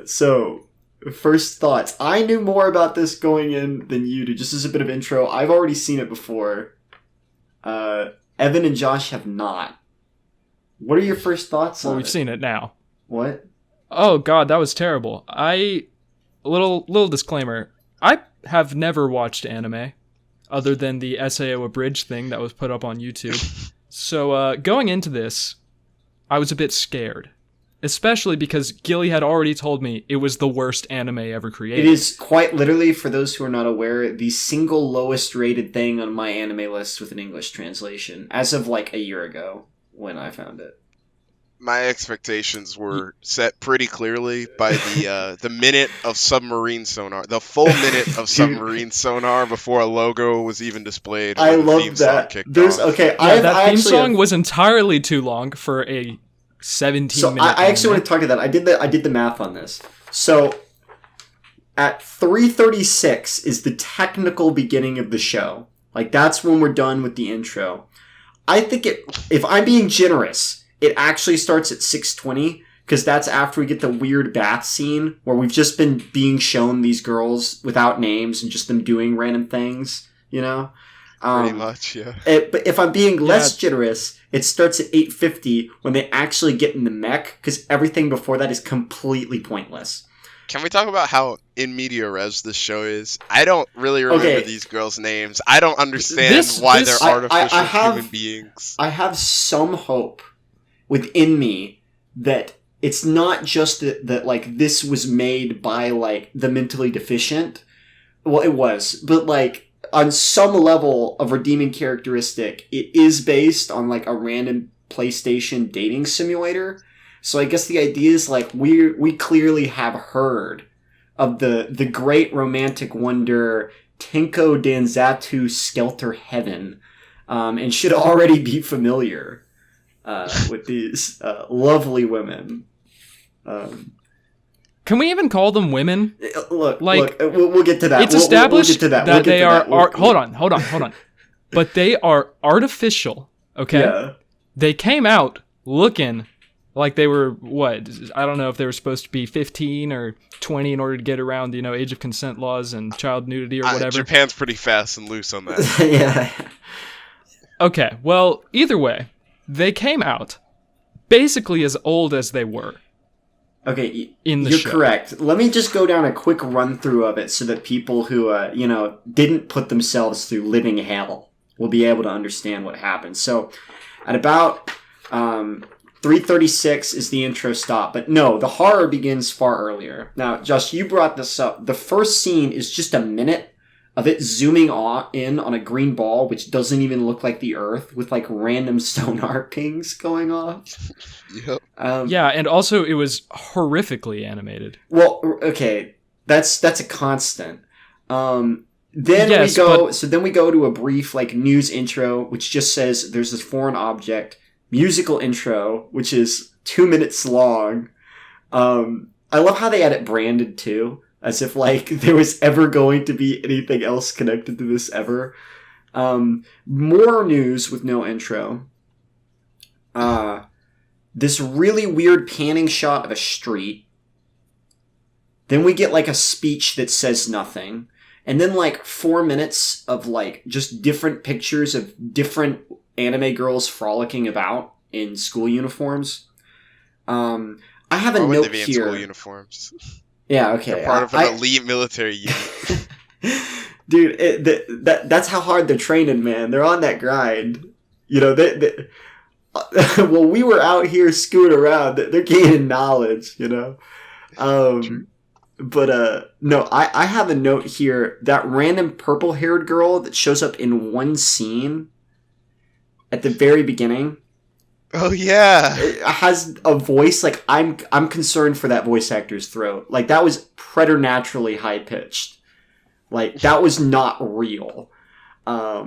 So, first thoughts. I knew more about this going in than you do. Just as a bit of intro, I've already seen it before. Evan and Josh have not. What are your first thoughts on Well, we've it? seen it now. What? Oh god, that was terrible. Little disclaimer. I have never watched anime other than the SAO abridged thing that was put up on YouTube. So going into this, I was a bit scared. Especially because Gilly had already told me it was the worst anime ever created. It is quite literally, for those who are not aware, the single lowest rated thing on my anime list with an English translation, as of like a year ago when I found it. My expectations were set pretty clearly by the minute of submarine sonar, the full minute of submarine sonar before a logo was even displayed. I the love theme song that. kicked There's off. okay. Yeah, that theme song was entirely too long for a 17-minute. I actually want to talk about that. I did the math on this. So at 3:36 is the technical beginning of the show. Like that's when we're done with the intro. I think if I'm being generous, it actually starts at 6:20 because that's after we get the weird bath scene where we've just been being shown these girls without names and just them doing random things, you know? Pretty much, yeah. But if I'm being less generous, it starts at 8:50 when they actually get in the mech, because everything before that is completely pointless. Can we talk about how in media res this show is? I don't really remember these girls' names. I don't understand why they're artificial human beings. I have some hope within me that it's not just that like this was made by like the mentally deficient. Well, it was, but like on some level of redeeming characteristic, it is based on like a random PlayStation dating simulator. So I guess the idea is like we clearly have heard of the great romantic wonder Tenko Danzatu Skelter Heaven, and should already be familiar with these lovely women. Can we even call them women? Look, we'll get to that. It's established that they are. Hold on. But they are artificial. Okay. Yeah. They came out looking like they were what? I don't know if they were supposed to be 15 or 20 in order to get around, age of consent laws and child nudity or whatever. Japan's pretty fast and loose on that. Yeah. Okay. Well, either way, they came out basically as old as they were. Okay, you're correct. Let me just go down a quick run through of it so that people who, didn't put themselves through living hell will be able to understand what happened. So, at about 3:36 is the intro stop. But no, the horror begins far earlier. Now, Josh, you brought this up. The first scene is just a minute of it zooming in on a green ball, which doesn't even look like the Earth, with like random sonar pings going off. Yep. Yeah, and also it was horrifically animated. Well, okay, that's a constant. Then we go to a brief like news intro, which just says there's this foreign object. Musical intro, which is 2 minutes long. I love how they had it branded too. As if, like, there was ever going to be anything else connected to this ever. More news with no intro. This really weird panning shot of a street. Then we get, like, a speech that says nothing. And then, like, 4 minutes of, like, just different pictures of different anime girls frolicking about in school uniforms. I have a note here. In school uniforms? Yeah, okay. They're part of an elite military unit. Dude, that's how hard they're training, man. They're on that grind. Well, we were out here scooting around. They're gaining knowledge, But, no, I have a note here. That random purple-haired girl that shows up in one scene at the very beginning. Oh yeah, it has a voice like I'm concerned for that voice actor's throat. Like that was preternaturally high pitched. Like that was not real. I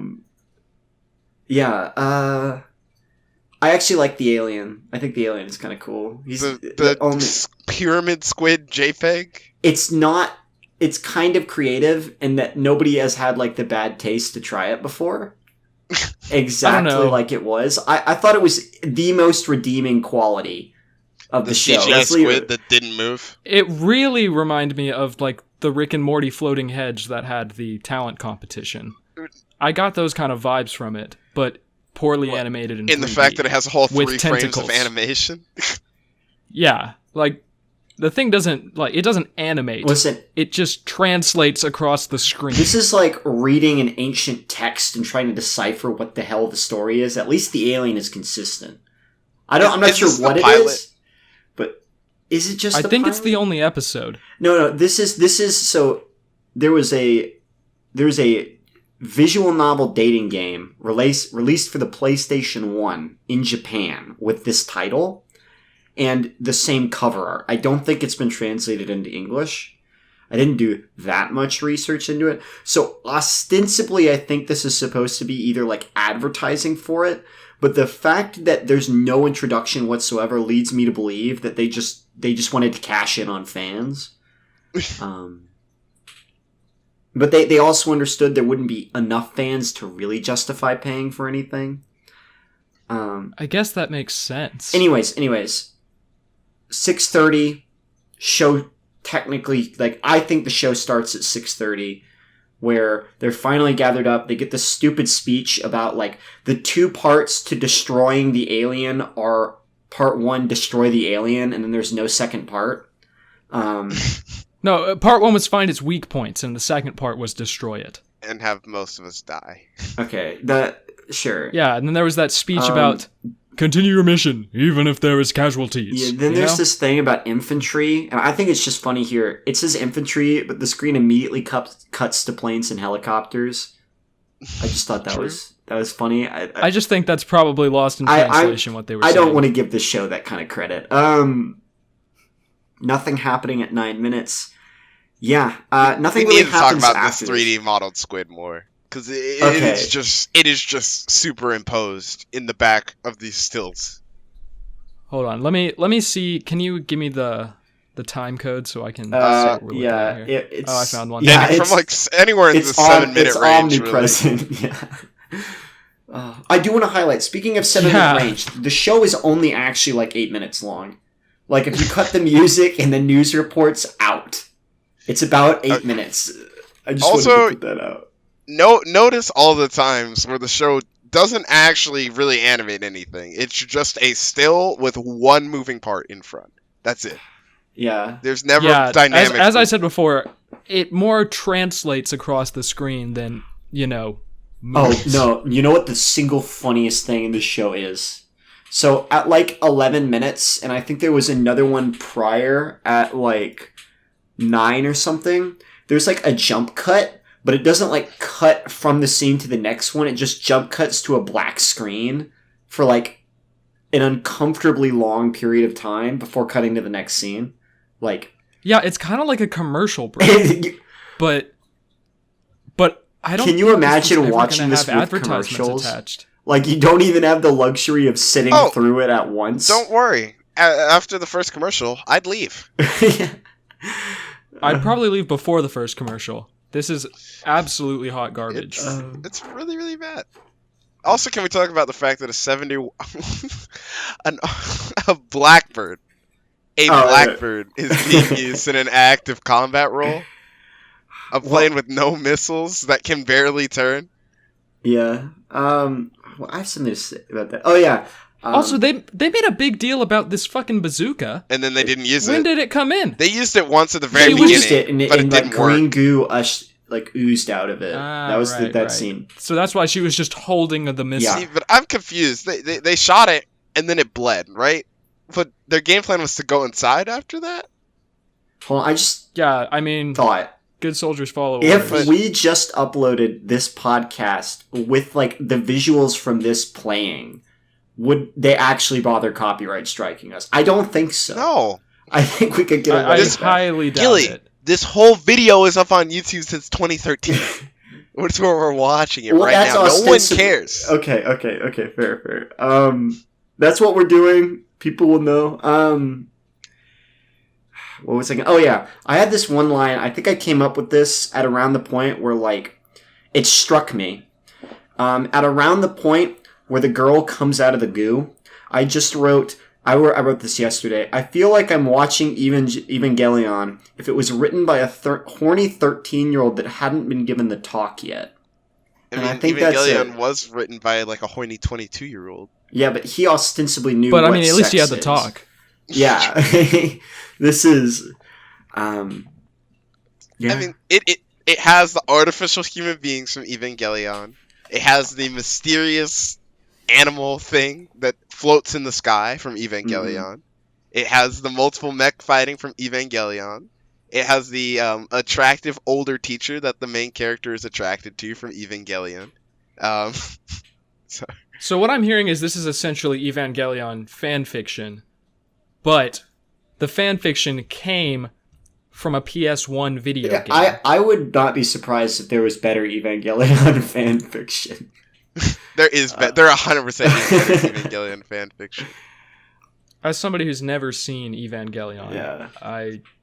actually like the alien. I think the alien is kind of cool. He's the pyramid squid JPEG. It's not. It's kind of creative in that nobody has had like the bad taste to try it before. Exactly like it was. I thought it was the most redeeming quality of the show. CGI squid that didn't move. It really reminded me of like the Rick and Morty floating heads that had the talent competition. I got those kind of vibes from it, but poorly animated in the 3D, fact that it has a whole 3 frames tentacles. of animation. Yeah, like the thing doesn't animate. Listen, it just translates across the screen. this is like reading an ancient text and trying to decipher what the hell the story is. At least the alien is consistent. I'm not sure what it is, but is it just? I think it's the only episode. No. This is so. There's a visual novel dating game released for the PlayStation 1 in Japan with this title and the same cover art. I don't think it's been translated into English. I didn't do that much research into it. So ostensibly, I think this is supposed to be either like advertising for it, but the fact that there's no introduction whatsoever leads me to believe that they just wanted to cash in on fans. But they also understood there wouldn't be enough fans to really justify paying for anything. I guess that makes sense. Anyways, 6:30 show technically, like, I think the show starts at 6:30 where they're finally gathered up. They get this stupid speech about, like, the 2 parts to destroying the alien are part 1, destroy the alien, and then there's no second part. No, part 1 was find its weak points, and the second part was destroy it. And have most of us die. Okay, sure. Yeah, and then there was that speech about continue your mission, even if there is casualties. Yeah, then there's this thing about infantry, and I think it's just funny here. It says infantry, but the screen immediately cuts to planes and helicopters. I just thought that was funny. I just think that's probably lost in translation what they were saying. I don't want to give this show that kind of credit. Nothing happening at 9 minutes. Yeah, nothing really happens talk about after this 3D modeled squid more. Because it is just superimposed in the back of these stills. Hold on, let me see. Can you give me the time code so I can? See what we're looking at here? I found one. Yeah, from like anywhere in the 7-minute range. It's omnipresent. Really. Yeah. I do want to highlight. Speaking of 7-minute range, the show is only actually like 8 minutes long. Like if you cut the music and the news reports out, it's about 8 minutes. I just wanted to put that out. Notice all the times where the show doesn't actually really animate anything. It's just a still with one moving part in front. That's it. Yeah. There's never dynamic. As I said before, it more translates across the screen than, moves. Oh, no. You know what the single funniest thing in this show is? So at like 11 minutes, and I think there was another one prior at like 9 or something, there's like a jump cut. But it doesn't, like, cut from the scene to the next one. It just jump cuts to a black screen for, like, an uncomfortably long period of time before cutting to the next scene. Like... Yeah, it's kind of like a commercial break. but I don't... Can you imagine watching this with commercials? Attached. Like, you don't even have the luxury of sitting through it at once? Don't worry. After the first commercial, I'd leave. I'd probably leave before the first commercial. This is absolutely hot garbage. It's really, really bad. Also, can we talk about the fact that a blackbird is being used in an active combat role? A plane with no missiles that can barely turn? Yeah. Well, I have something to say about that. Oh, yeah. Also, they made a big deal about this fucking bazooka. And then they didn't use it. When did it come in? They used it once at the very beginning, but it didn't work. Green goo oozed out of it. That was that scene. So that's why she was just holding the missile. See, but I'm confused. They shot it, and then it bled, right? But their game plan was to go inside after that? Hold on, I just... Yeah, I mean... Thought... Good soldiers follow orders. If we just uploaded this podcast with, like, the visuals from this playing... Would they actually bother copyright striking us? I don't think so. No. I think we could get away with that. I highly doubt it. This whole video is up on YouTube since 2013. Which is where we're watching it right now. No one cares. Okay, fair. That's what we're doing. People will know. What was I going? Oh, yeah. I had this one line. I think I came up with this at around the point where, like, it struck me. At around the point where the girl comes out of the goo, I just wrote, I wrote this yesterday. I feel like I'm watching Evangelion if it was written by a horny 13-year-old that hadn't been given the talk yet. I think Evangelion was written by like a horny 22-year-old. Yeah, but he ostensibly knew. But what I mean, at least he had sex the talk. Yeah, this is. Yeah. I mean, it has the artificial human beings from Evangelion. It has the mysterious animal thing that floats in the sky from Evangelion. Mm-hmm. It has the multiple mech fighting from Evangelion. It has the attractive older teacher that the main character is attracted to from Evangelion. So what I'm hearing is this is essentially Evangelion fan fiction, but the fan fiction came from a PS1 video game. I would not be surprised if there was better Evangelion fan fiction. There is there 100% is better Evangelion fan fiction. As somebody who's never seen Evangelion, yeah.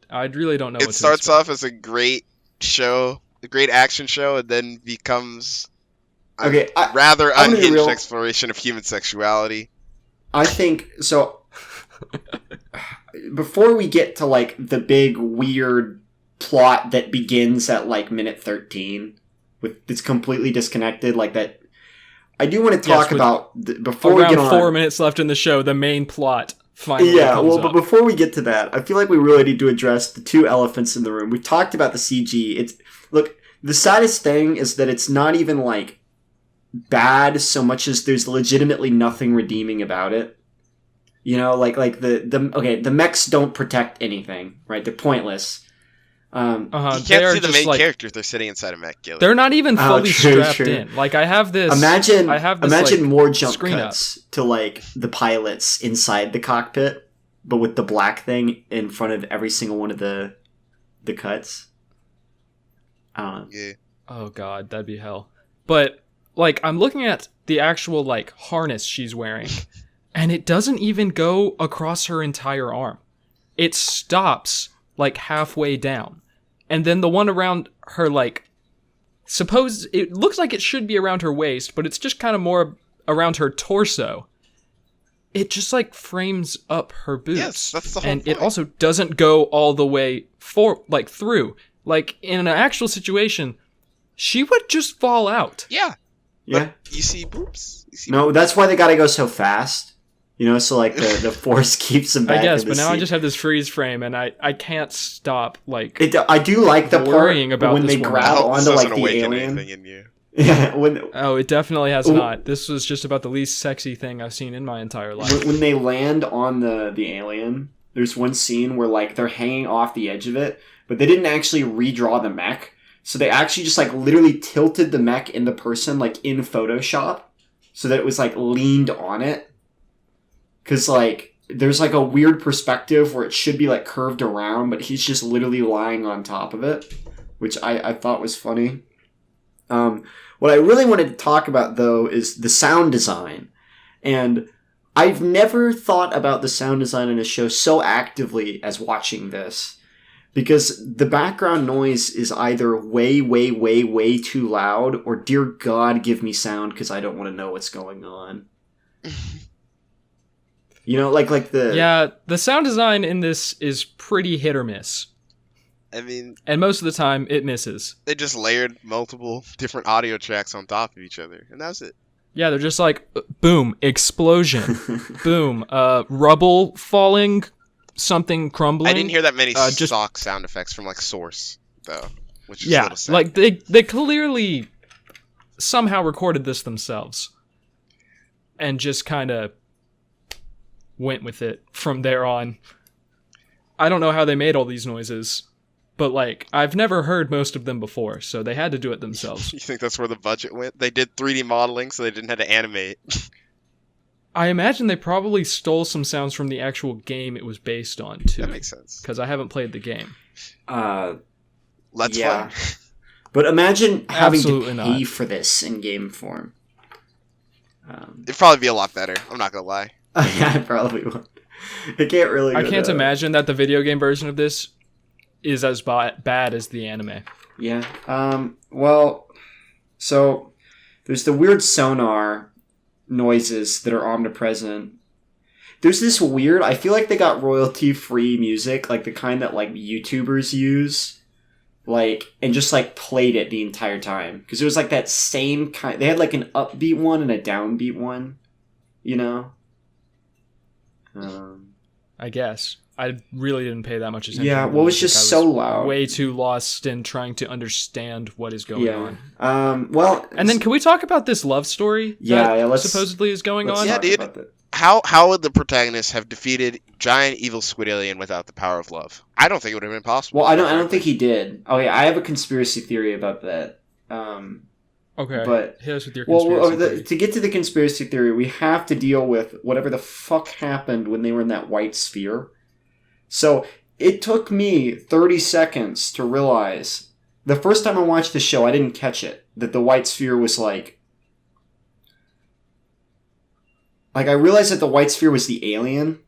I really don't know what to expect. It starts off as a great show, a great action show, and then becomes a rather unhinged exploration of human sexuality. I think so. Before we get to like the big weird plot that begins at like minute 13, it's completely disconnected, like that. I do want to talk about before we get on. 4 minutes left in the show. The main plot finally comes up. But before we get to that, I feel like we really need to address the two elephants in the room. We talked about the CG. Look, the saddest thing is that it's not even like bad so much as there's legitimately nothing redeeming about it. You know, like the mechs don't protect anything, right? They're pointless. You can't see the main characters. They're sitting inside a mech. Gilly. They're not even fully strapped in. Like I have this. Imagine like, more jump cuts to like the pilots inside the cockpit, but with the black thing in front of every single one of the cuts. I don't know. Yeah. Oh god, that'd be hell. But like I'm looking at the actual like harness she's wearing, and it doesn't even go across her entire arm. It stops like halfway down. And then the one around her, like, it looks like it should be around her waist, but it's just kind of more around her torso. It just, like, frames up her boobs. Yes, that's the whole And point. it also doesn't go all the way through. Like, in an actual situation, she would just fall out. Yeah. Yeah. But you see boobs. No, that's why they gotta go so fast. You know, so like the force keeps them back. I guess, in the but now seat. I just have this freeze frame, and I can't stop like. I do like the worrying part about when they grab onto like the alien. In you. Yeah, it definitely has not. This was just about the least sexy thing I've seen in my entire life. When they land on the alien, there's one scene where like they're hanging off the edge of it, but they didn't actually redraw the mech, so they actually just like literally tilted the mech in the person like in Photoshop, so that it was like leaned on it. Because, like, there's, like, a weird perspective where it should be, like, curved around, but he's just literally lying on top of it, which I thought was funny. What I really wanted to talk about, though, is the sound design. And I've never thought about the sound design in a show so actively as watching this. Because the background noise is either way, way, way, way too loud, or dear God, give me sound because I don't want to know what's going on. You know, like the... Yeah, the sound design in this is pretty hit or miss. I mean... And most of the time, it misses. They just layered multiple different audio tracks on top of each other, and that was it. Yeah, they're just like, boom, explosion, boom, rubble falling, something crumbling. I didn't hear that many stock sound effects from, like, Source, though, which is a little sad. Like, they clearly somehow recorded this themselves. And just kind of went with it from there on. I don't know how they made all these noises, but like I've never heard most of them before, so they had to do it themselves. You think that's where the budget went? They did 3D modeling, so they didn't have to animate. I imagine they probably stole some sounds from the actual game it was based on too. That makes sense. Because I haven't played the game. Let's fun. But imagine having Absolutely to pay not. for this in game form. It'd probably be a lot better. I'm not gonna lie. Yeah, I probably would. It can't really. I can't imagine that the video game version of this is as bad as the anime. Yeah. Well, so there's the weird sonar noises that are omnipresent. there's this weird, I feel like they got royalty-free music, like the kind that, like, YouTubers use, like, and just, like, played it the entire time. Because it was, like, that same kind, they had, like, an upbeat one and a downbeat one, you know? I guess. I really didn't pay that much attention. Yeah, to the well, it was music. just I was so loud. way too lost in trying to understand what is going on. Well... And then can we talk about this love story that let's supposedly is going on? Yeah, talk dude. about that. How would the protagonist have defeated giant evil squid alien without the power of love? I don't think it would have been possible. Well, I don't think he did. Oh, yeah, I have a conspiracy theory about that. Okay, but hit us with your conspiracy theory. To get to the conspiracy theory, we have to deal with whatever the fuck happened when they were in that white sphere. So, it took me 30 seconds to realize, the first time I watched the show, I didn't catch it, that the white sphere was like, I realized that the white sphere was the alien,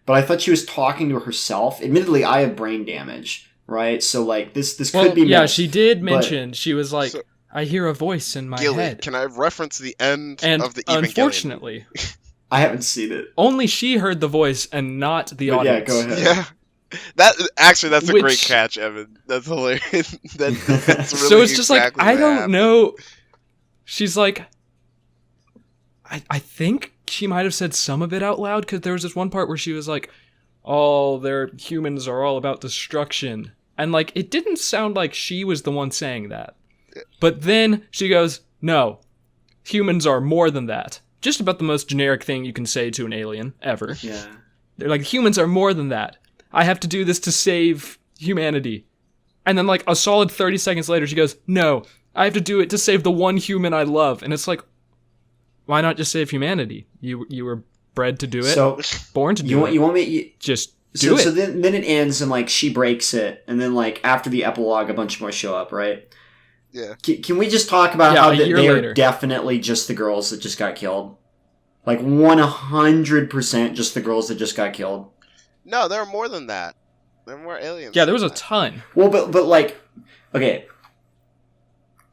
but I thought she was talking to herself. Admittedly, I have brain damage, right? So, like, this could be... Yeah, missed, she did mention, she was like, So- I hear a voice in my Gilly, head. can I reference the end And of the Evangelion? unfortunately, I haven't seen it. only she heard the voice and not the But yeah, audience. go ahead. Yeah. That's a Which- great catch, Evan. That's hilarious. That's really So it's just exactly like, I what don't happened. know. She's like, I think she might have said some of it out loud, because there was this one part where she was like, oh, their humans are all about destruction. And, like, it didn't sound like she was the one saying that. But then she goes, no, humans are more than that. Just about the most generic thing you can say to an alien ever. Yeah. They're like, humans are more than that. I have to do this to save humanity. And then, like, a solid 30 seconds later, she goes, no, I have to do it to save the one human I love. And it's like, why not just save humanity? You were bred to do it, So, born to do it. you want me... Just So, do it. so then it ends and, like, she breaks it, and then, like, after the epilogue, a bunch more show up, right? Yeah. Can we just talk about Yeah, how a year they later. are definitely just the girls that just got killed? Like, 100% just the girls that just got killed. No, there are more than that. There are more aliens. Yeah, there was than a that. ton. Well, but like, okay,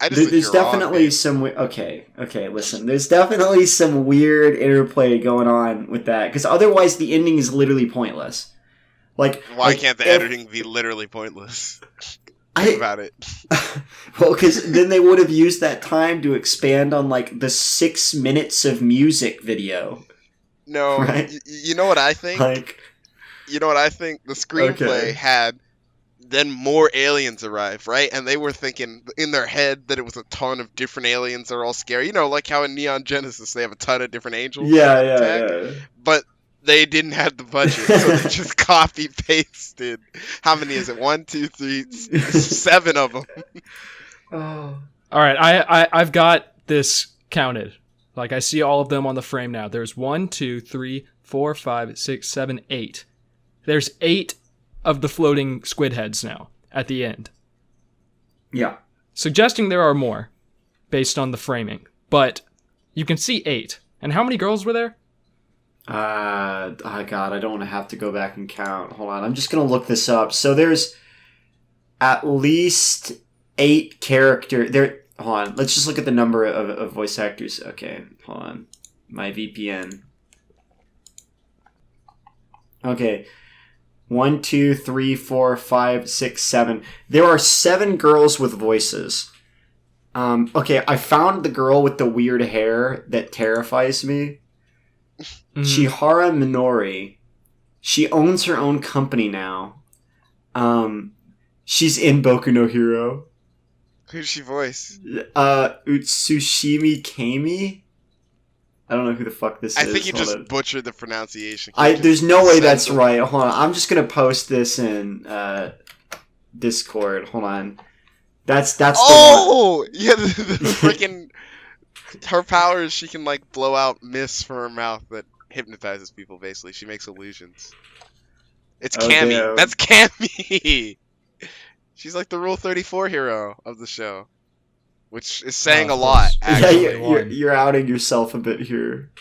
I just think there's you're wrong, definitely man. some... Okay, listen. There's definitely some weird interplay going on with that, because otherwise the ending is literally pointless. Like, Why like, can't the if- editing be literally pointless? Think about it. Well, because then they would have used that time to expand on, like, the 6 minutes of music video. No, Right? you know what I think? Like, You know what I think? The screenplay Okay. had then more aliens arrive, right? And they were thinking in their head that it was a ton of different aliens that are all scary. You know, like how in Neon Genesis they have a ton of different angels. yeah, that attack. yeah. But they didn't have the budget, so they just copy pasted. How many is it? 1, 2, 3, 7 of them. Oh. All right, I've got this counted. Like, I see all of them on the frame now. There's 1, 2, 3, 4, 5, 6, 7, 8. There's 8 of the floating squid heads now at the end, Yeah. suggesting there are more based on the framing. But you can see 8. And how many girls were there? Oh God, I don't want to have to go back and count. Hold on, I'm just gonna look this up. So there's at least 8 character there. Hold on, let's just look at the number of voice actors. Okay, hold on, my VPN. Okay, 1, 2, 3, 4, 5, 6, 7. There are 7 girls with voices. Okay, I found the girl with the weird hair that terrifies me. Mhm. Chihara Minori. She owns her own company now. She's in Boku no Hero. Who's she voice? Utsushimi Kami? I don't know who the fuck this I is. think you Hold just on. butchered the pronunciation. Can you just There's no way send that's them- right. Hold on. I'm just gonna post this in Discord. Hold on. That's the one. Oh! Yeah, the freaking... Her power is she can, like, blow out mist from her mouth that hypnotizes people, basically. She makes illusions. It's Oh, Cammy. damn. That's Cammy! She's like the Rule 34 hero of the show. Which is saying Oh, a of lot, course. Yeah, actually. you're outing yourself a bit here.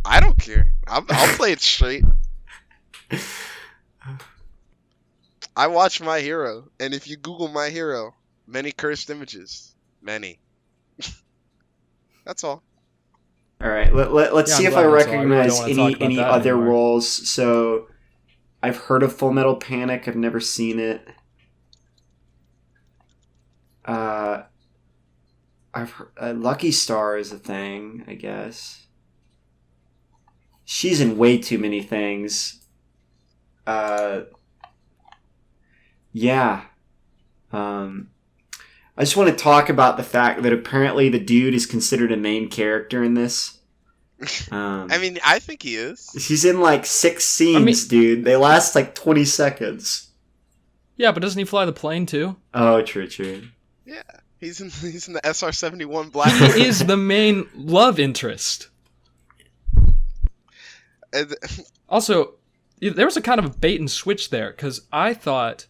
I don't care. I'll play it straight. I watch My Hero, and if you Google My Hero, many cursed images. Many. That's all. All right. Let's Yeah, see I'm if I glad that's all. I really recognize don't wanna talk about any that other anymore. roles. So, I've heard of Full Metal Panic. I've never seen it. I've heard, Lucky Star is a thing, I guess. She's in way too many things. Yeah. I just want to talk about the fact that apparently the dude is considered a main character in this. I mean, I think he is. He's in like 6 scenes, dude. They last like 20 seconds. Yeah, but doesn't he fly the plane too? Oh, true. Yeah, he's in the SR-71 Black. He is the main love interest. Also, there was a kind of a bait and switch there, because I thought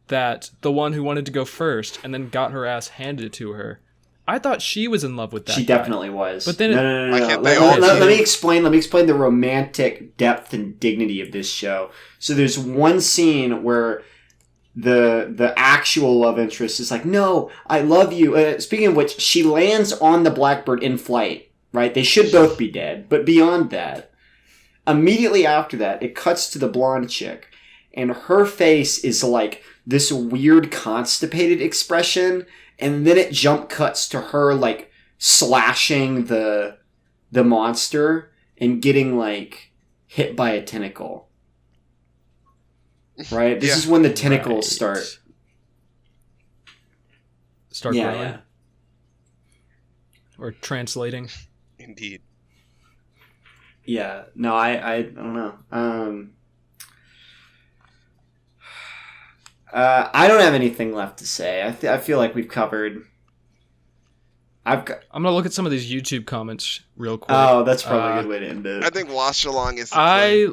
that the one who wanted to go first and then got her ass handed to her, I thought she was in love with that She guy. definitely was. But then no. Why can't they all Let be? me explain the romantic depth and dignity of this show. So there's one scene where the actual love interest is like, no, I love you. Speaking of which, she lands on the Blackbird in flight, right? They should both be dead. But beyond that, immediately after that, it cuts to the blonde chick. And her face is like this weird constipated expression. And then it jump cuts to her like slashing the monster and getting like hit by a tentacle. Right? This is when the tentacles start growing. Yeah. Or translating. Indeed. Yeah. No, I don't know. I don't have anything left to say. I feel like we've covered. I'm gonna look at some of these YouTube comments real quick. Oh, that's probably a good way to end it. I think Wash Along is the play.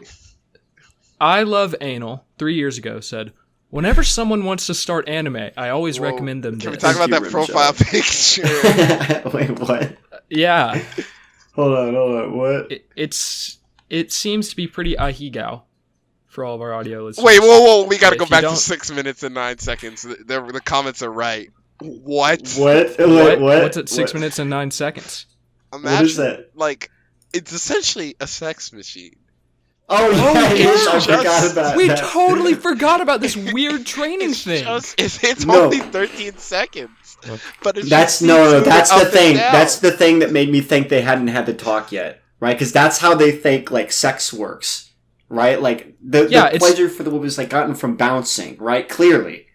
I love anal. 3 years ago said, whenever someone wants to start anime, I always recommend them Can we this. talk about Thank that you, profile Rimshot. picture? Wait, what? Yeah, Hold on. What? it seems to be pretty ahigao for all of our audio listeners. Wait, whoa! We gotta If go you back to don't- 6 minutes and 9 seconds. The comments are right. What? What? What? What? What's at 6 What? minutes and 9 seconds? Imagine, What is that? like, it's essentially a sex machine. Oh, yeah, it is. I it's forgot just- about We that. totally forgot about this weird training thing. It's No. only 13 seconds. But it's That's just no. these That's up the and thing. down. That's the thing that made me think they hadn't had the talk yet, right? Because that's how they think like sex works, right? Like the it's- pleasure for the woman is like gotten from bouncing, right? Clearly,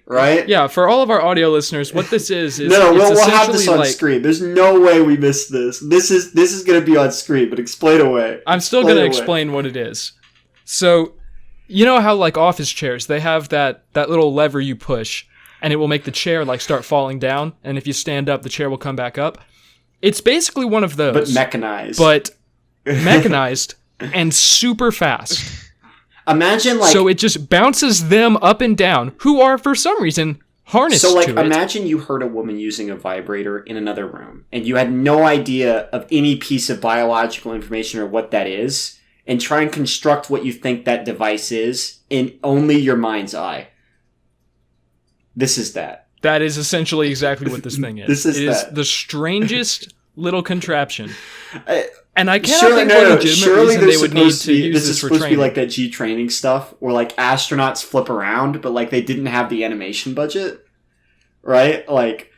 right? Yeah, for all of our audio listeners, what this is No, it's we'll have this essentially on like screen. There's no way we missed this. This is going to be on screen, but explain away. I'm still Explain going to away. explain what it is. So, you know how like office chairs, they have that little lever you push and it will make the chair like start falling down, and if you stand up the chair will come back up. It's basically one of those. But mechanized. But mechanized and super fast. Imagine like So it just bounces them up and down, who are for some reason harnessed So, like, to it. imagine you heard a woman using a vibrator in another room, and you had no idea of any piece of biological information or what that is, and try and construct what you think that device is in only your mind's eye. This is that. That is essentially exactly what this thing is. This is it is that. the strangest little contraption. Uh, And I cannot think of a legitimate surely reason there's they would need supposed to be, use this is this for supposed to be training. like that G training stuff, where like astronauts flip around, but like they didn't have the animation budget, right? Like,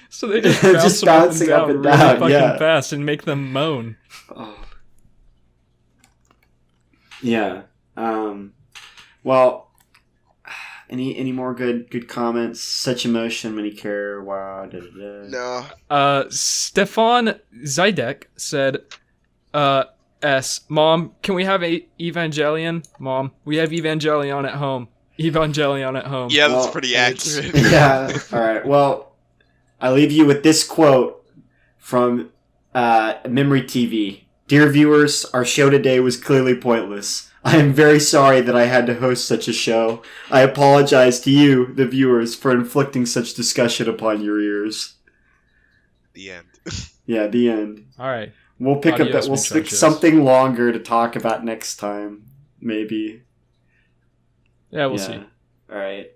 So they just Just bounce them bouncing up and down, really fucking yeah. fast and make them moan. oh. Yeah. Well, any more good comments? Such emotion, many care. Wow. Da, da, da. No. Stefan Zydek said, Mom, can we have Evangelion? Mom, we have Evangelion at home. Evangelion at home. Yeah, that's Well, pretty it's- accurate. Yeah. All right. Well, I leave you with this quote from Memory TV. Dear viewers, our show today was clearly pointless. I am very sorry that I had to host such a show. I apologize to you, the viewers, for inflicting such discussion upon your ears. The end. Yeah, the end. All right. We'll pick up Adios, that. We'll pick muchachos. something longer to talk about next time. Maybe. Yeah, we'll Yeah. see. All right.